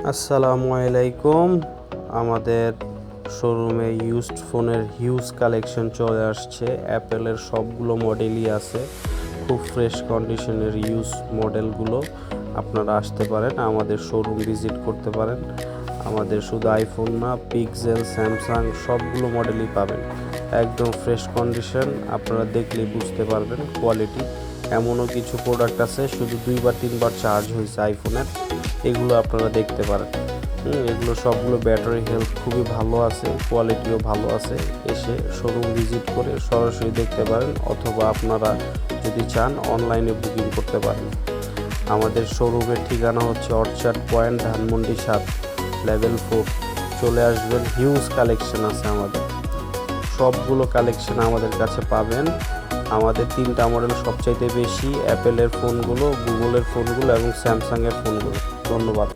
আসসালামু আলাইকুম। আমাদের শোরুমে ইউজড ফোনের হিউজ কালেকশন চলে আসছে। অ্যাপেলের সবগুলো মডেলই আছে, খুব ফ্রেশ কন্ডিশনের ইউজ মডেলগুলো। আপনারা আসতে পারেন, আমাদের শোরুম ভিজিট করতে পারেন। আমাদের শুধু আইফোন না, পিক্সেল, স্যামসাং সবগুলো মডেলই পাবেন, একদম ফ্রেশ কন্ডিশন। আপনারা দেখলেই বুঝতে পারবেন কোয়ালিটি। এমনও কিছু প্রোডাক্ট আছে শুধু 2-3 বার চার্জ হয়েছে আইফোনের, এগুলো আপনারা দেখতে পারেন। এগুলো সবগুলো ব্যাটারি হেলথ খুবই ভালো আছে, কোয়ালিটিও ভালো আছে। এসে শোরুম ভিজিট করে সরাসরি দেখতে পারেন, অথবা আপনারা যদি চান অনলাইনে বুকিং করতে পারেন। আমাদের শোরুমের ঠিকানা হচ্ছে অর্চার্ড পয়েন্ট, ধানমন্ডি 7, লেভেল 4। চলে আসবেন, হিউজ কালেকশন আছে আমাদের, সবগুলো কালেকশন আমাদের কাছে পাবেন। আমাদের 3টা মডেল সবচাইতে বেশি, অ্যাপেলের ফোনগুলো, গুগলের ফোনগুলো এবং স্যামসাংয়ের ফোনগুলো। ধন্যবাদ।